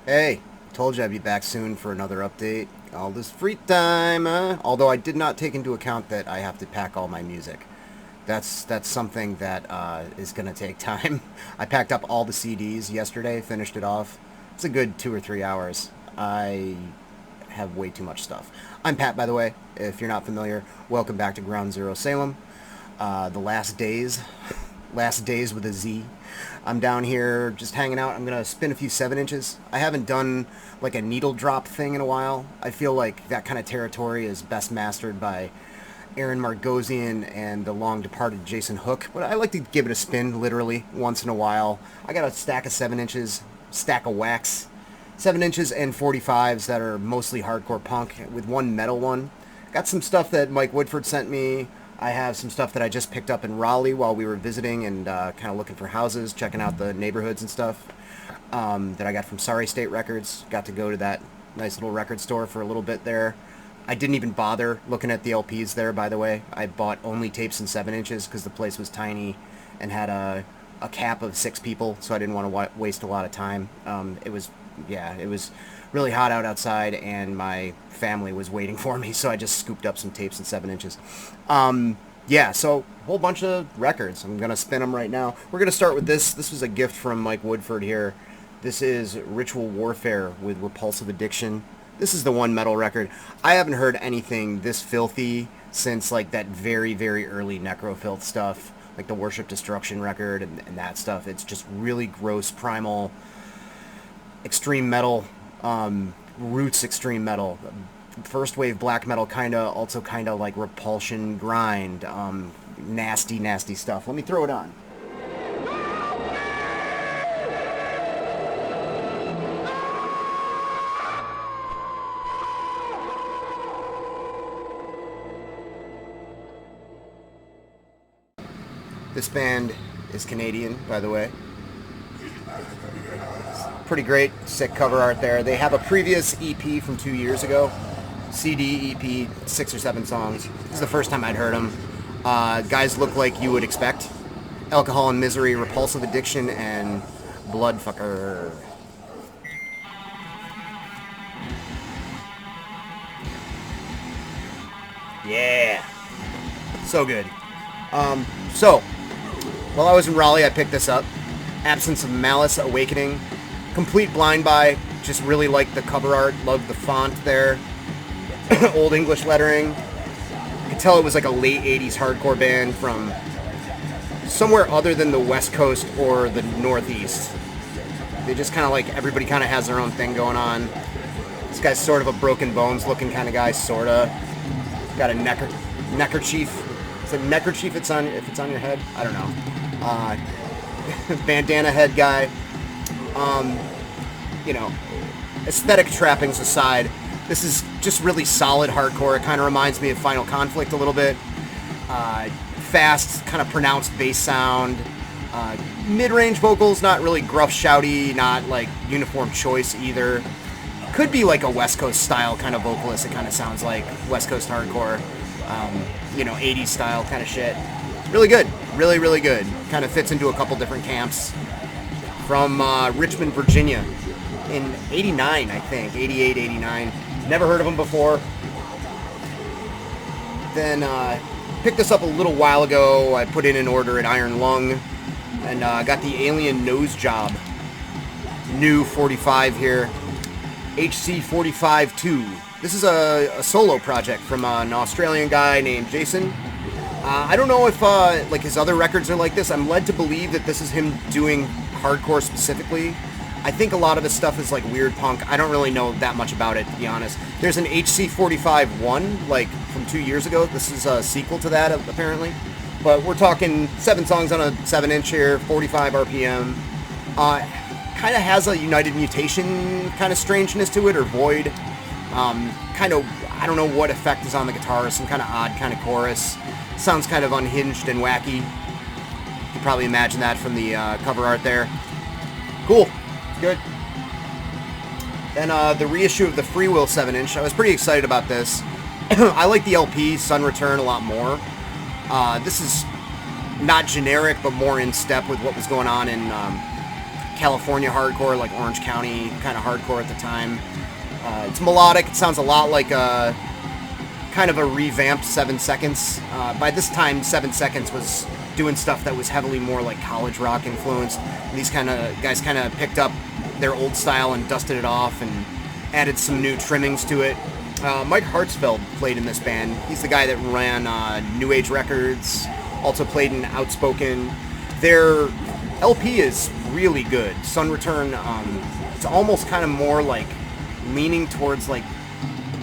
Hey, told you I'd be back soon for another update. All this free time, although I did not take into account that I have to pack all my music. That's something that is gonna take time. I packed up all the CDs yesterday, finished it off. It's a good 2 or 3 hours. I have way too much stuff. I'm Pat, by the way. If you're not familiar, welcome back to Ground Zero Salem. The last days, last days with a Z. I'm down here just hanging out. I'm gonna spin a few 7 inches. I haven't done like a needle drop thing in a while. I feel like that kind of territory is best mastered by Aaron Margosian and the long departed Jason Hook, but I like to give it a spin literally once in a while. I got a stack of 7 inches, stack of wax, 7 inches and 45s that are mostly hardcore punk with one metal one. Got some stuff that Mike Woodford sent me. I have some stuff that I just picked up in Raleigh while we were visiting and kind of looking for houses, checking out the neighborhoods and stuff that I got from Sorry State Records. Got to go to that nice little record store for a little bit there. I didn't even bother looking at the LPs there, by the way. I bought only tapes in 7 inches because the place was tiny and had a cap of 6 people, so I didn't want to waste a lot of time. It was really hot outside, and my family was waiting for me, so I just scooped up some tapes in 7 inches. So a whole bunch of records. I'm gonna spin them right now. We're gonna start with this. This was a gift from Mike Woodford here. This is Ritual Warfare with Repulsive Addiction. This is the one metal record. I haven't heard anything this filthy since like that very, very early Necrofilth stuff, like the Worship Destruction record and that stuff. It's just really gross, primal, extreme metal, roots extreme metal, first wave black metal, also kind of like Repulsion grind, nasty, nasty stuff. Let me throw it on. This band is Canadian, by the way. Pretty great, sick cover art there. They have a previous EP from 2 years ago. CD, EP, 6 or 7 songs. This is the first time I'd heard them. Guys look like you would expect. Alcohol and Misery, Repulsive Addiction, and Bloodfucker. Yeah. So good. While I was in Raleigh, I picked this up. Absence of Malice, Awakening. Complete blind buy. Just really liked the cover art. Loved the font there. Old English lettering. You could tell it was like a late 80s hardcore band from somewhere other than the West Coast or the Northeast. They just kind of like, everybody kind of has their own thing going on. This guy's sort of a Broken Bones looking kind of guy, sorta. Got a neckerchief. Is it neckerchief if it's on your head? I don't know. Bandana head guy. Aesthetic trappings aside, this is just really solid hardcore. It kind of reminds me of Final Conflict a little bit. Fast, kind of pronounced bass sound. Mid-range vocals, not really gruff, shouty, not like Uniform Choice either. Could be like a West Coast style kind of vocalist. It kind of sounds like West Coast hardcore. 80s style kind of shit. Really good. Really, really good. Kind of fits into a couple different camps. From Richmond, Virginia in 89, I think. 88, 89. Never heard of them before. Then picked this up a little while ago. I put in an order at Iron Lung and got the Alien Nose Job. New 45 here. HC 45-2. This is a solo project from an Australian guy named Jason. I don't know if like his other records are like this. I'm led to believe that this is him doing hardcore specifically. I think a lot of his stuff is like weird punk. I don't really know that much about it, to be honest. There's an HC 45-1, like from 2 years ago. This is a sequel to that, apparently. But we're talking 7 songs on a 7-inch here, 45 RPM. Kind of has a United Mutation kind of strangeness to it, or Void. I don't know what effect is on the guitar, some kind of odd kind of chorus. Sounds kind of unhinged and wacky. You can probably imagine that from the cover art there. Cool. Good. Then the reissue of the Free Will 7-inch. I was pretty excited about this. I like the LP, Sun Return, a lot more. This is not generic, but more in step with what was going on in California hardcore, like Orange County kind of hardcore at the time. It's melodic. It sounds a lot like a kind of a revamped 7 Seconds. By this time, 7 Seconds was doing stuff that was heavily more like college rock influenced. These kind of guys kind of picked up their old style and dusted it off and added some new trimmings to it. Mike Hartsfeld played in this band. He's the guy that ran New Age Records, also played in Outspoken. Their LP is really good. Sun Return, it's almost kind of more like leaning towards like,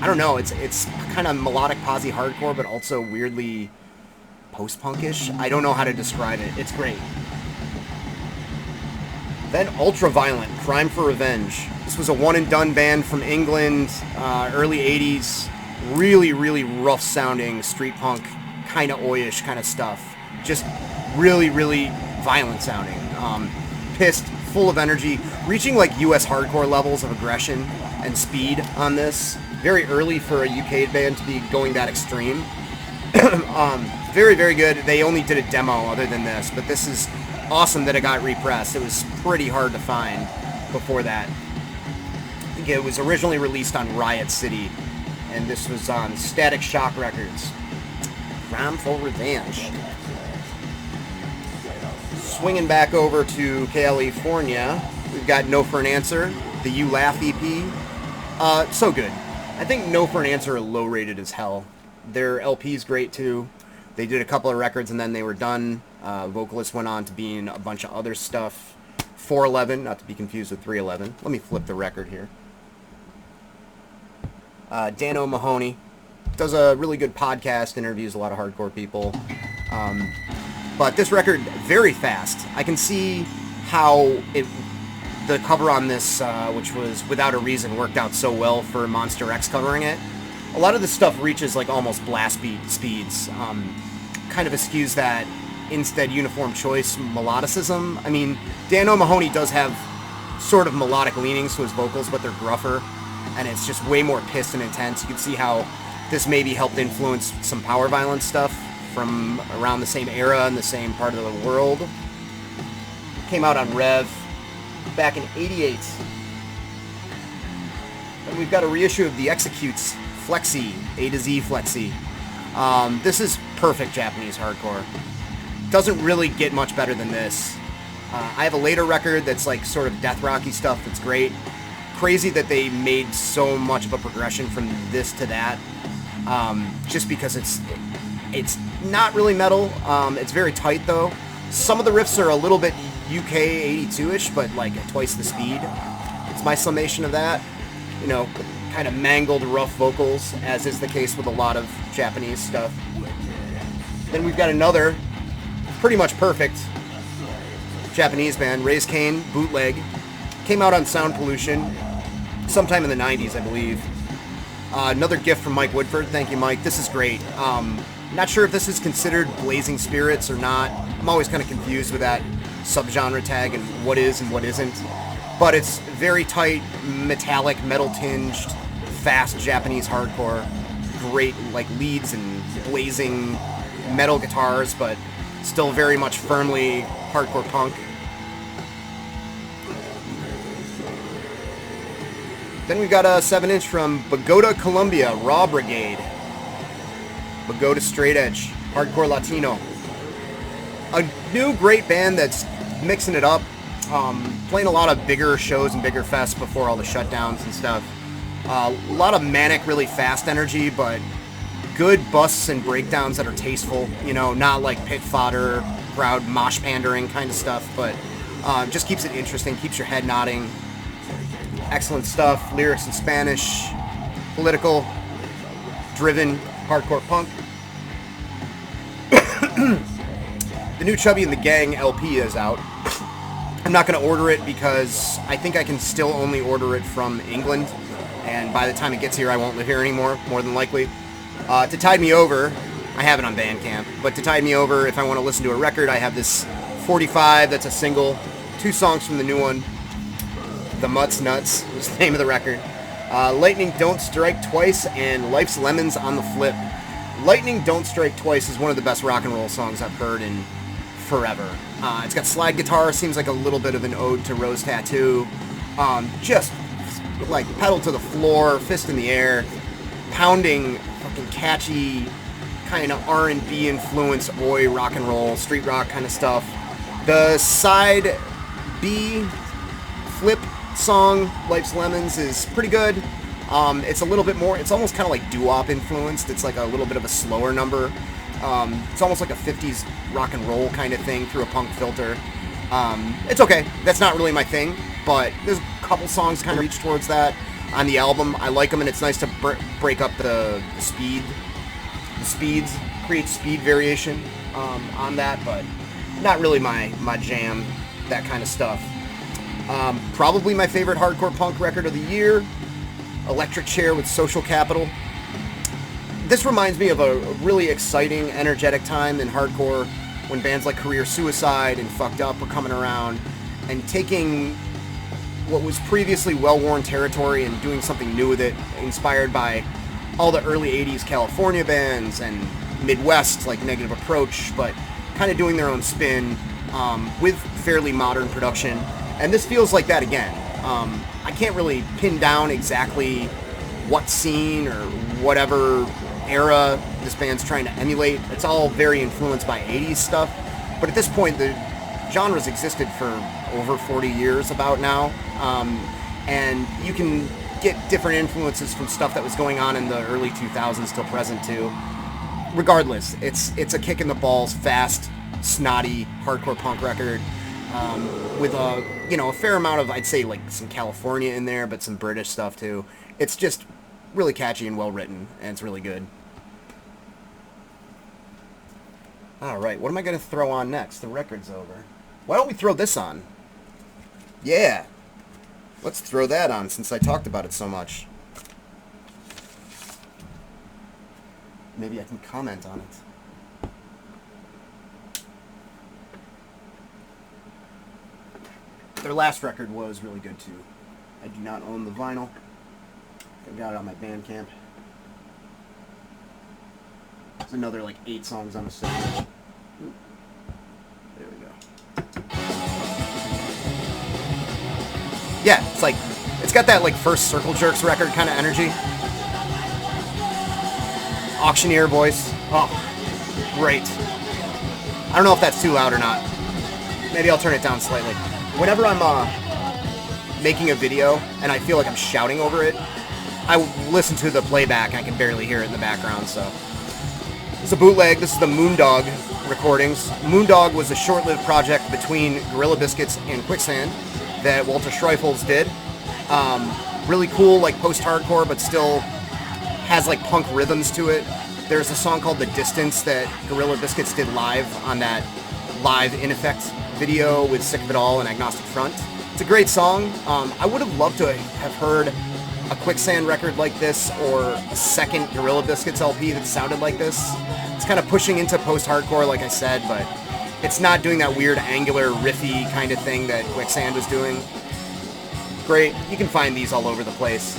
I don't know, it's kind of melodic posse hardcore, but also weirdly post-punkish. I don't know how to describe it. It's great. Then Ultraviolent, Crime for Revenge. This was a one-and-done band from England, early 80s. Really, really rough-sounding street punk, kind of oi-ish kind of stuff. Just really, really violent-sounding. Pissed, full of energy, reaching like US hardcore levels of aggression and speed on this. Very early for a UK band to be going that extreme. Very, very good. They only did a demo other than this, but this is awesome that it got repressed. It was pretty hard to find before that. I think it was originally released on Riot City, and this was on Static Shock Records. Crime for Revenge. Swinging back over to California, we've got No for an Answer, the You Laugh EP. So good. I think No for an Answer are low-rated as hell. Their LP's great too. They did a couple of records and then they were done. Vocalist went on to be in a bunch of other stuff. 411, not to be confused with 311. Let me flip the record here. Dan O'Mahony does a really good podcast, interviews a lot of hardcore people. But this record, very fast. I can see how the cover on this, which was Without a Reason, worked out so well for Monster X covering it. A lot of this stuff reaches like almost blast beat speeds. Kind of eschews that instead uniform choice melodicism. I mean, Dan O'Mahony does have sort of melodic leanings to his vocals, but they're gruffer, and it's just way more pissed and intense. You can see how this maybe helped influence some power violence stuff from around the same era and the same part of the world. Came out on Rev back in '88. And we've got a reissue of the Executes Flexi, A to Z Flexi. This is perfect Japanese hardcore. Doesn't really get much better than this. I have a later record that's like sort of death rocky stuff that's great. Crazy that they made so much of a progression from this to that. Just because it's not really metal. It's very tight though. Some of the riffs are a little bit UK 82-ish, but like at twice the speed. It's my summation of that. You know, kind of mangled, rough vocals, as is the case with a lot of Japanese stuff. Then we've got another pretty much perfect Japanese band, Raise Cane, Bootleg. Came out on Sound Pollution sometime in the 90s, I believe. Another gift from Mike Woodford. Thank you, Mike. This is great. Not sure if this is considered Blazing Spirits or not. I'm always kind of confused with that subgenre tag and what is and what isn't. But it's very tight, metallic, metal-tinged, fast Japanese hardcore. Great like leads and blazing metal guitars, but still very much firmly hardcore punk. Then we got a 7-inch from Bogota, Colombia, Raw Brigade. Bogota Straight Edge, hardcore Latino. A new great band that's mixing it up. Playing a lot of bigger shows and bigger fests before all the shutdowns and stuff. A lot of manic, really fast energy, but good busts and breakdowns that are tasteful. You know, not like pit fodder, crowd mosh pandering kind of stuff, but just keeps it interesting, keeps your head nodding. Excellent stuff. Lyrics in Spanish, political, driven, hardcore punk. The new Chubby and the Gang LP is out. I'm not going to order it because I think I can still only order it from England, and by the time it gets here I won't live here anymore, more than likely. To Tide Me Over, I have it on Bandcamp, but To Tide Me Over, if I want to listen to a record, I have this 45 that's a single, 2 songs from the new one. The Mutts Nuts is the name of the record. Lightning Don't Strike Twice and Life's Lemons on the Flip. Lightning Don't Strike Twice is one of the best rock and roll songs I've heard in forever. It's got slide guitar, seems like a little bit of an ode to Rose Tattoo. Just like pedal to the floor, fist in the air, pounding fucking catchy kind of R&B influenced oi rock and roll, street rock kind of stuff. The side B flip song, Life's Lemons, is pretty good. It's a little bit more, it's almost kind of like doo-wop influenced. It's like a little bit of a slower number. It's almost like a 50s rock and roll kind of thing through a punk filter. It's okay. That's not really my thing, but there's a couple songs kind of reach towards that on the album. I like them, and it's nice to break up the speeds, create speed variation on that, but not really my jam, that kind of stuff. Probably my favorite hardcore punk record of the year, Electric Chair with Social Capital. This reminds me of a really exciting, energetic time in hardcore when bands like Career Suicide and Fucked Up were coming around and taking what was previously well-worn territory and doing something new with it, inspired by all the early 80s California bands and Midwest, like Negative Approach, but kind of doing their own spin with fairly modern production. And this feels like that again. I can't really pin down exactly what scene or whatever era this band's trying to emulate. It's all very influenced by 80s stuff, but at this point the genre's existed for over 40 years about now, and you can get different influences from stuff that was going on in the early 2000s till present too. Regardless, it's a kick in the balls, fast, snotty hardcore punk record with a fair amount of, I'd say, like some California in there, but some British stuff too. It's just really catchy and well written, and it's really good. Alright, what am I going to throw on next? The record's over. Why don't we throw this on? Yeah! Let's throw that on since I talked about it so much. Maybe I can comment on it. Their last record was really good too. I do not own the vinyl. I've got it on my Bandcamp. There's another like 8 songs on the stage. There we go. Yeah, it's got that like first Circle Jerks record kind of energy. Auctioneer voice. Oh, great. I don't know if that's too loud or not. Maybe I'll turn it down slightly. Whenever I'm making a video and I feel like I'm shouting over it, I listen to the playback. I can barely hear it in the background, so. It's a bootleg. This is the Moondog recordings. Moondog was a short-lived project between Gorilla Biscuits and Quicksand that Walter Schreifels did. Really cool, like post-hardcore, but still has like punk rhythms to it. There's a song called The Distance that Gorilla Biscuits did live on that live In Effect video with Sick of It All and Agnostic Front. It's a great song. I would have loved to have heard a Quicksand record like this or a second Gorilla Biscuits LP that sounded like this. It's kind of pushing into post-hardcore, like I said, but it's not doing that weird angular riffy kind of thing that Quicksand was doing. Great. You can find these all over the place.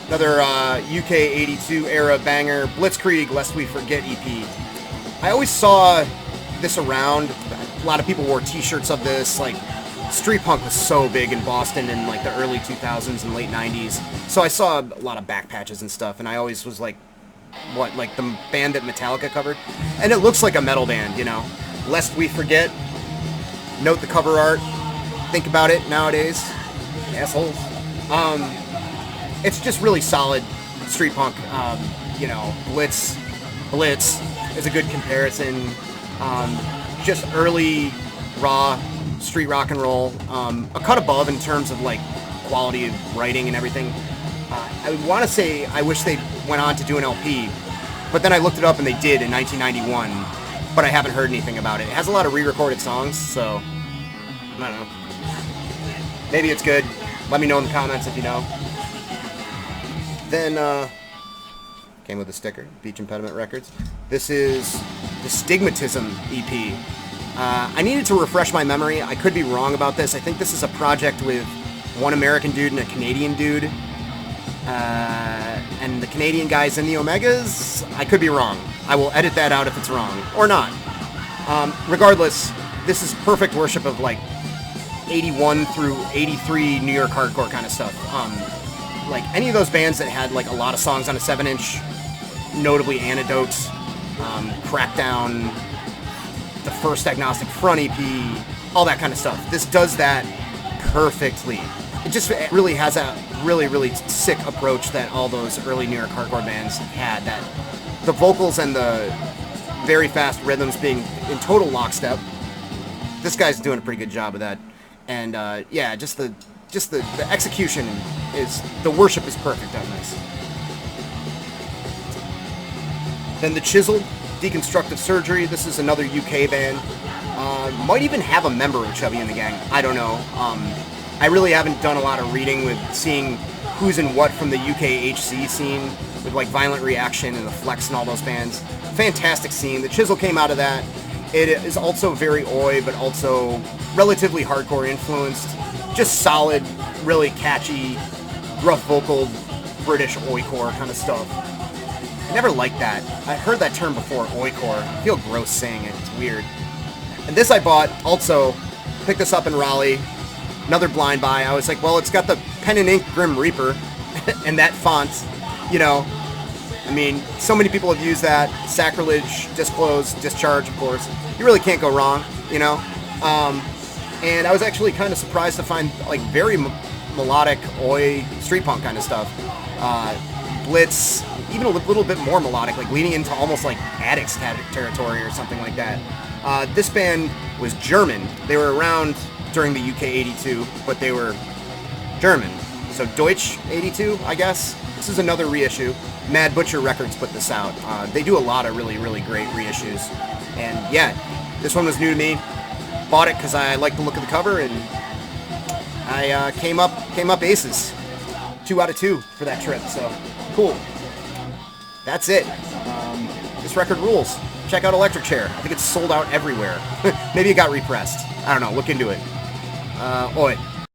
Another UK 82 era banger, Blitzkrieg Lest We Forget EP. I always saw this around. A lot of people wore t-shirts of this. Like, street punk was so big in Boston in like the early 2000s and late 90s. So I saw a lot of back patches and stuff, and I always was like, what, like the band that Metallica covered? And it looks like a metal band, you know. Lest We Forget. Note the cover art. Think about it nowadays. Assholes. It's just really solid street punk. You know, Blitz is a good comparison. Just early, raw street rock and roll. A cut above in terms of like quality of writing and everything. I want to say I wish they went on to do an LP, but then I looked it up and they did in 1991, but I haven't heard anything about it. It has a lot of re-recorded songs, so I don't know. Maybe it's good. Let me know in the comments if you know. Then, came with a sticker, Beach Impediment Records. This is the Stigmatism EP. I needed to refresh my memory. I could be wrong about this. I think this is a project with one American dude and a Canadian dude. And the Canadian guy's in the Omegas. I could be wrong. I will edit that out if it's wrong. Or not. Regardless, this is perfect worship of like 81 through 83 New York hardcore kind of stuff. Like any of those bands that had like a lot of songs on a 7-inch, notably Antidotes, Crackdown, the first Agnostic Front EP, all that kind of stuff. This does that perfectly. It really has a really sick approach that all those early New York hardcore bands had. That the vocals and the very fast rhythms being in total lockstep. This guy's doing a pretty good job of that. And yeah, just the execution is, the worship is perfect on this. Then the Chisel, Deconstructive Surgery. This is another UK band. Might even have a member of Chubby and the Gang. I don't know. I really haven't done a lot of reading with seeing who's in what from the UK HC scene with like Violent Reaction and the Flex and all those bands. Fantastic scene. The Chisel came out of that. It is also very oi, but also relatively hardcore influenced. Just solid, really catchy, rough vocal, British oi-core kind of stuff. I never liked that. I heard that term before, oi-core. I feel gross saying it. It's weird. And this I bought, also, picked this up in Raleigh. Another blind buy. I was like, well, it's got the pen and ink Grim Reaper and that font, you know. I mean, so many people have used that. Sacrilege, Disclose, Discharge, of course. You really can't go wrong, you know. And I was actually kind of surprised to find like very melodic oi street punk kind of stuff. Blitz, even a little bit more melodic, like leaning into almost like Addicts territory or something like that. This band was German. They were around during the UK 82, but they were German. So Deutsch 82, I guess. This is another reissue. Mad Butcher Records put this out. They do a lot of really great reissues. And yeah, this one was new to me. Bought it because I like the look of the cover, and I came up aces. 2 out of 2 for that trip, so cool. That's it. This record rules. Check out Electric Chair. I think it's sold out everywhere. Maybe it got repressed. I don't know. Look into it. Oi.